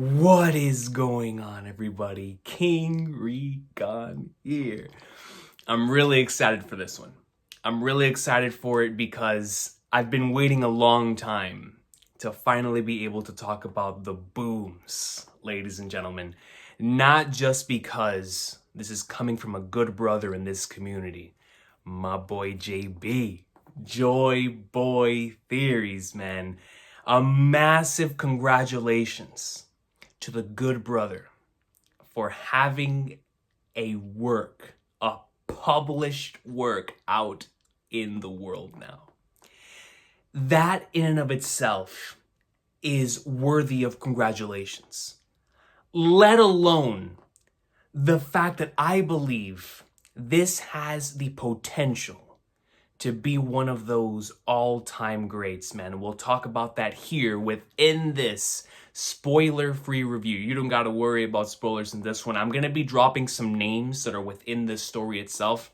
What is going on, everybody? King Recon here. I'm really excited for this one. I'm really excited for it because I've been waiting a long time to finally be able to talk about the booms, ladies and gentlemen. Not just because this is coming from a good brother in this community, my boy JB, Joyboy Theories, man. A massive congratulations to the good brother for having a published work out in the world now. That in and of itself is worthy of congratulations. Let alone the fact that I believe this has the potential to be one of those all-time greats, man. We'll talk about that here within this spoiler-free review. You don't gotta worry about spoilers in this one. I'm gonna be dropping some names that are within this story itself,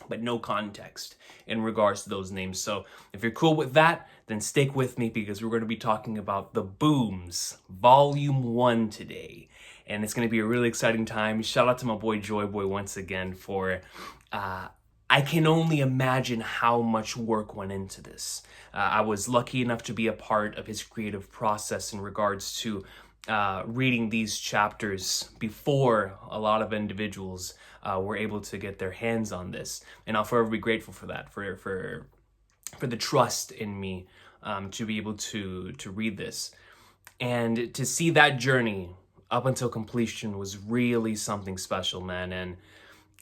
but no context in regards to those names. So if you're cool with that, then stick with me because we're gonna be talking about The Booms, Volume 1 today. And it's gonna be a really exciting time. Shout out to my boy Joyboy once again for I can only imagine how much work went into this. I was lucky enough to be a part of his creative process in regards to reading these chapters before a lot of individuals were able to get their hands on this. And I'll forever be grateful for that, for the trust in me to be able to read this. And to see that journey up until completion was really something special, man.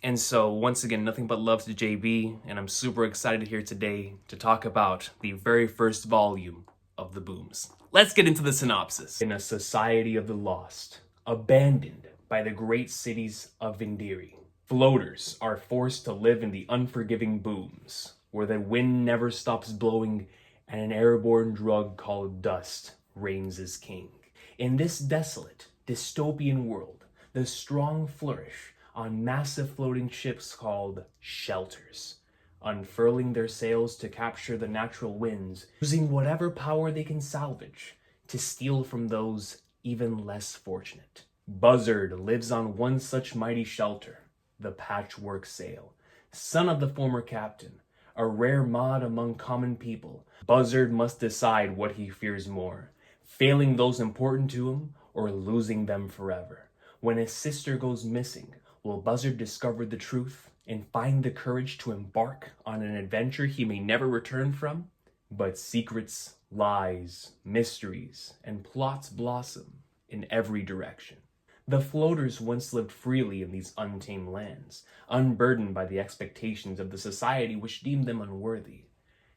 And so, once again, nothing but love to JB, and I'm super excited here today to talk about the very first volume of The Booms. Let's get into the synopsis. In a society of the lost, abandoned by the great cities of Vindiri, floaters are forced to live in the unforgiving booms, where the wind never stops blowing and an airborne drug called dust reigns as king. In this desolate, dystopian world, the strong flourish on massive floating ships called shelters, unfurling their sails to capture the natural winds, using whatever power they can salvage to steal from those even less fortunate. Buzzard lives on one such mighty shelter, the Patchwork Sail. Son of the former captain, a rare mod among common people, Buzzard must decide what he fears more, failing those important to him or losing them forever. When his sister goes missing, will Buzzard discover the truth and find the courage to embark on an adventure he may never return from? But secrets, lies, mysteries, and plots blossom in every direction. The floaters once lived freely in these untamed lands, unburdened by the expectations of the society which deemed them unworthy.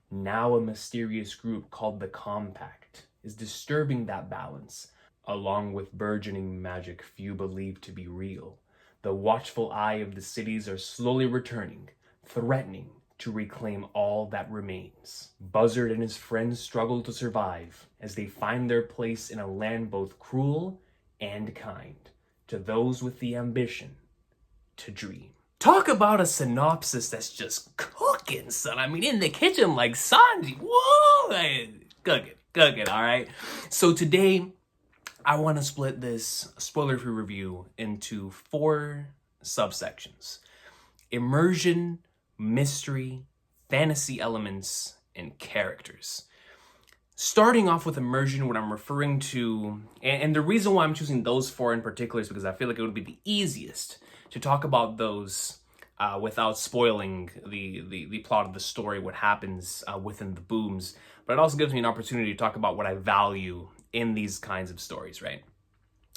Now a mysterious group called the Compact is disturbing that balance, along with burgeoning magic few believe to be real. The watchful eye of the cities are slowly returning, threatening to reclaim all that remains. Buzzard and his friends struggle to survive as they find their place in a land both cruel and kind to those with the ambition to dream. Talk about a synopsis that's just cooking, son. I mean, in the kitchen like Sanji. Whoa! Cooking, all right? So today, I want to split this spoiler-free review into 4 subsections: immersion, mystery, fantasy elements, and characters. Starting off with immersion, what I'm referring to, and the reason why I'm choosing those 4 in particular is because I feel like it would be the easiest to talk about those without spoiling the plot of the story, what happens within the booms. But it also gives me an opportunity to talk about what I value in these kinds of stories, right?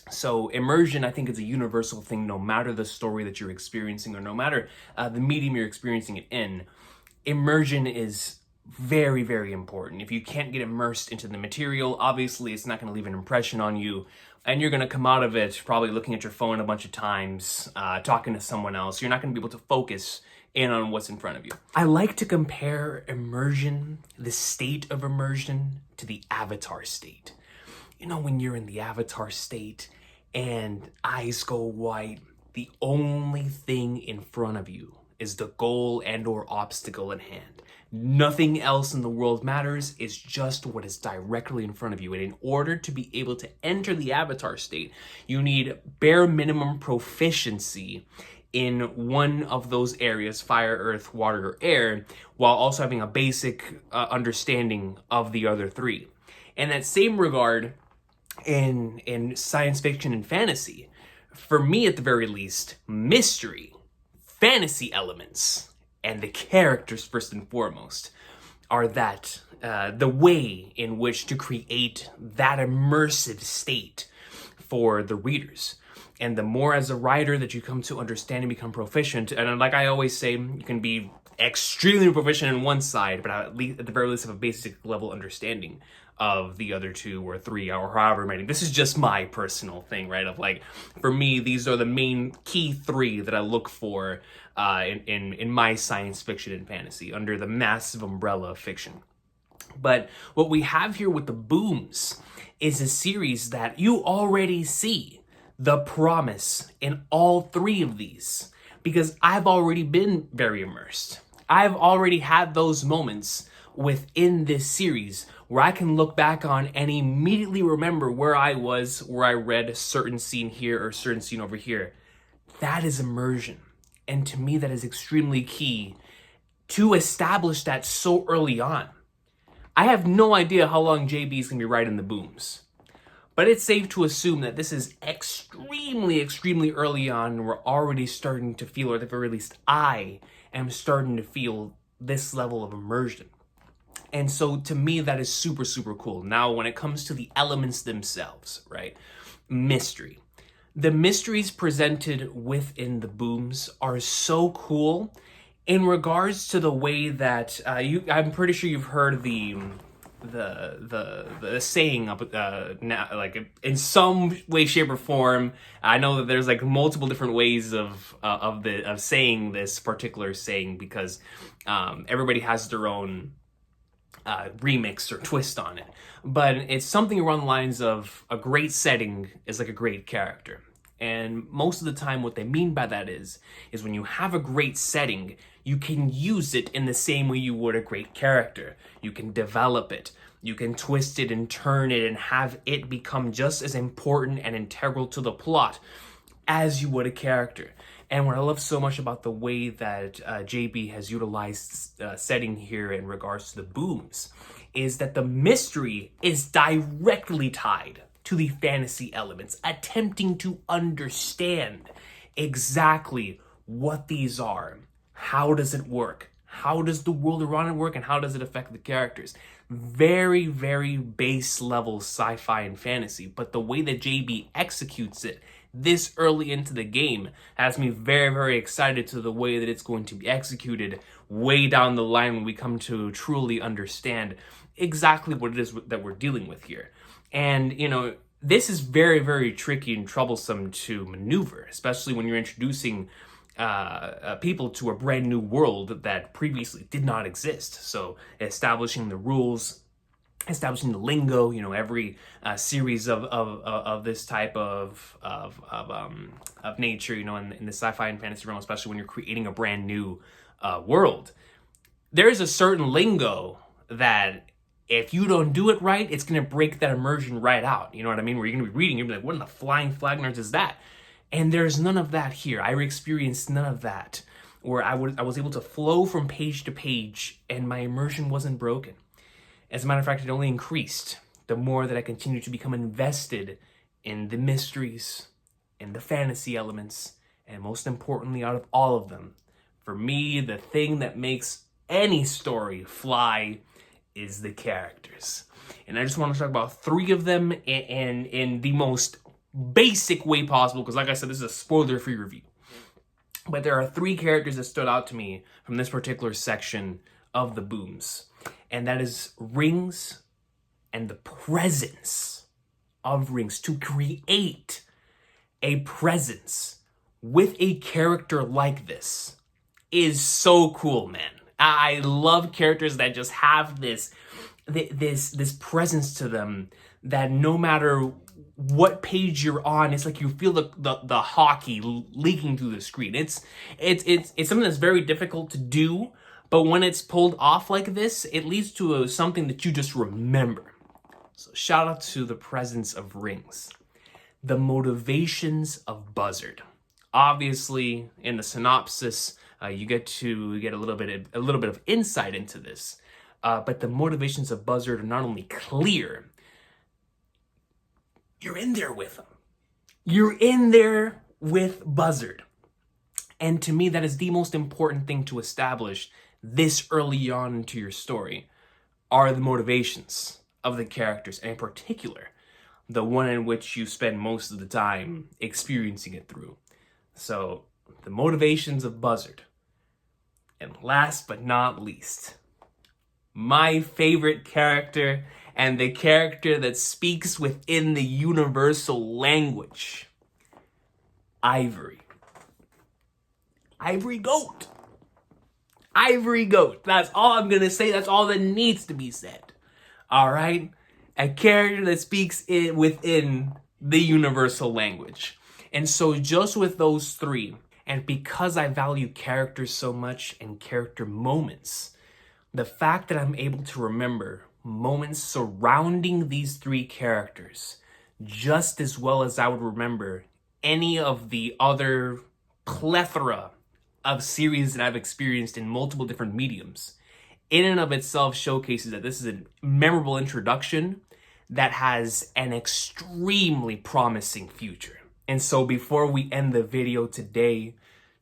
So immersion, I think, is a universal thing, no matter the story that you're experiencing or no matter the medium you're experiencing it in. Immersion is very, very important. If you can't get immersed into the material, obviously it's not going to leave an impression on you, and you're going to come out of it probably looking at your phone a bunch of times, talking to someone else. You're not going to be able to focus in on what's in front of you. I like to compare immersion, the state of immersion, to the avatar state. You know, when you're in the avatar state and eyes go white, the only thing in front of you is the goal and or obstacle in hand. Nothing else in the world matters. It's just what is directly in front of you. And in order to be able to enter the avatar state, you need bare minimum proficiency in one of those areas, fire, earth, water, or air, while also having a basic understanding of the other three. In that same regard, in science fiction and fantasy, for me at the very least, mystery, fantasy elements, and the characters first and foremost are that the way in which to create that immersive state for the readers. And the more as a writer that you come to understand and become proficient, and like I always say, you can be extremely proficient in one side, but at the very least have a basic level understanding of the other two or three or however many. This is just my personal thing, right? Of like, for me, these are the main key three that I look for in my science fiction and fantasy under the massive umbrella of fiction. But what we have here with the Booms is a series that you already see the promise in all three of these, because I've already been very immersed. I've already had those moments within this series where I can look back on and immediately remember where I was, where I read a certain scene here or a certain scene over here. That is immersion. And to me, that is extremely key to establish that so early on. I have no idea how long JB is going to be writing the Booms, but it's safe to assume that this is extremely, extremely early on, and we're already starting to feel, or at the very least, I am starting to feel this level of immersion. And so to me, that is super, super cool. Now, when it comes to the elements themselves, right? Mystery. The mysteries presented within the Booms are so cool in regards to the way that I'm pretty sure you've heard the saying of now, like in some way, shape, or form. I know that there's like multiple different ways of saying this particular saying, because everybody has their own remix or twist on it, but it's something around the lines of a great setting is like a great character. And most of the time what they mean by that is when you have a great setting, you can use it in the same way you would a great character. You can develop it, you can twist it and turn it and have it become just as important and integral to the plot as you would a character. And what I love so much about the way that JB has utilized setting here in regards to the Booms is that the mystery is directly tied to the fantasy elements, attempting to understand exactly what these are. How does it work? How does the world around it work? And how does it affect the characters? Very, very base level sci-fi and fantasy, but the way that JB executes it this early into the game has me very, very excited to the way that it's going to be executed way down the line when we come to truly understand exactly what it is that we're dealing with here. And, you know, this is very, very tricky and troublesome to maneuver, especially when you're introducing people to a brand new world that previously did not exist. So establishing the rules, establishing the lingo, you know, every series of this type of nature, you know, in the sci-fi and fantasy realm, especially when you're creating a brand new world, there's a certain lingo that if you don't do it right, it's going to break that immersion right out. You know what I mean? Where you're going to be reading, you're going to be like, what in the flying flag nerds is that? And there's none of that here. I experienced none of that, where I was able to flow from page to page and my immersion wasn't broken. As a matter of fact, it only increased the more that I continued to become invested in the mysteries and the fantasy elements, and most importantly, out of all of them, for me, the thing that makes any story fly is the characters. And I just want to talk about three of them in the most basic way possible, because like I said, this is a spoiler-free review. But there are three characters that stood out to me from this particular section of the Booms, and that is Rings and the presence of Rings. To create a presence with a character like this is so cool, man. I love characters that just have this presence to them, that no matter what page you're on, it's like you feel the hockey leaking through the screen. It's something that's very difficult to do, but when it's pulled off like this, it leads to something that you just remember. So shout out to the presence of rings. The motivations of Buzzard. Obviously, in the synopsis, you get a little bit of insight into this, but the motivations of Buzzard are not only clear. You're in there with him. You're in there with Buzzard. And to me, that is the most important thing to establish this early on into your story, are the motivations of the characters, and in particular, the one in which you spend most of the time experiencing it through. So, the motivations of Buzzard. And last but not least, my favorite character, and the character that speaks within the universal language. Ivory. Ivory Goat. Ivory Goat. That's all I'm gonna say. That's all that needs to be said. All right? A character that speaks within the universal language. And so just with those three, and because I value characters so much and character moments, the fact that I'm able to remember moments surrounding these three characters just as well as I would remember any of the other plethora of series that I've experienced in multiple different mediums, in and of itself showcases that this is a memorable introduction that has an extremely promising future. And so before we end the video today,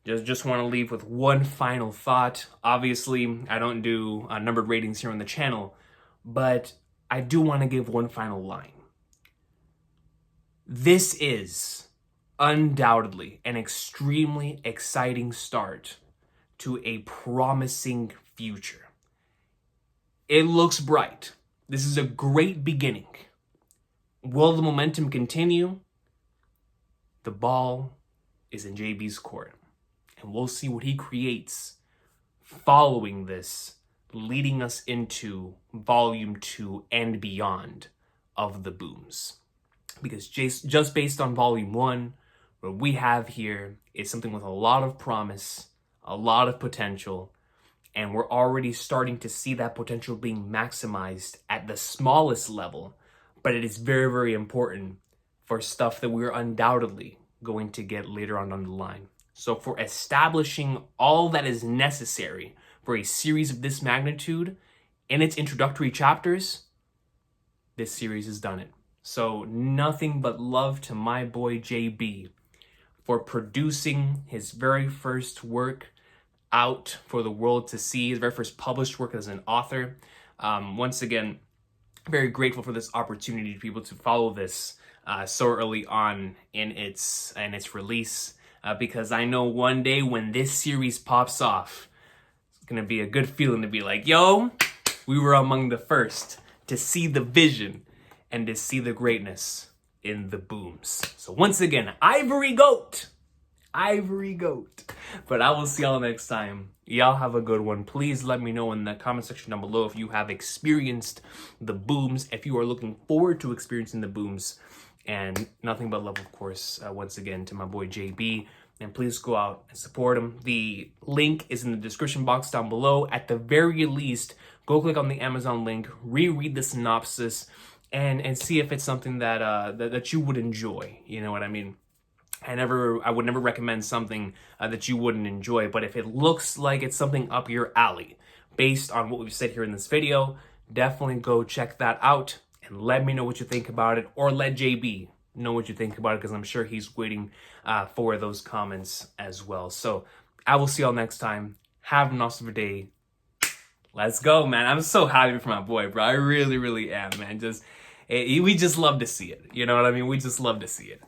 just want to leave with one final thought. Obviously, I don't do numbered ratings here on the channel, but I do want to give one final line. This is undoubtedly an extremely exciting start to a promising future. It looks bright. This is a great beginning. Will the momentum continue? The ball is in JB's court, and we'll see what he creates following this, leading us into Volume 2 and beyond of the Booms. Because just based on Volume 1, what we have here is something with a lot of promise, a lot of potential, and we're already starting to see that potential being maximized at the smallest level, but it is very, very important for stuff that we're undoubtedly going to get later on down the line. So for establishing all that is necessary for a series of this magnitude in its introductory chapters, this series has done it. So nothing but love to my boy JB for producing his very first work out for the world to see, his very first published work as an author. Once again, very grateful for this opportunity to be able to follow this so early on in its release, because I know one day when this series pops off, it's gonna be a good feeling to be like, yo, we were among the first to see the vision and to see the greatness in the Booms. So once again, Ivory Goat. Ivory Goat. But I will see y'all next time. Y'all have a good one. Please let me know in the comment section down below if you have experienced the Booms, if you are looking forward to experiencing the Booms. And nothing but love, of course, once again, to my boy JB. And please go out and support him. The link is in the description box down below. At the very least, go click on the Amazon link, reread the synopsis, and see if it's something that you would enjoy. You know what I mean? I would never recommend something that you wouldn't enjoy, but if it looks like it's something up your alley, based on what we've said here in this video, definitely go check that out and let me know what you think about it, or let JB know what you think about it, because I'm sure he's waiting for those comments as well. So I will see y'all next time. Have an awesome day. Let's go, man. I'm so happy for my boy, bro. I really, really am, man. We just love to see it. You know what I mean? We just love to see it.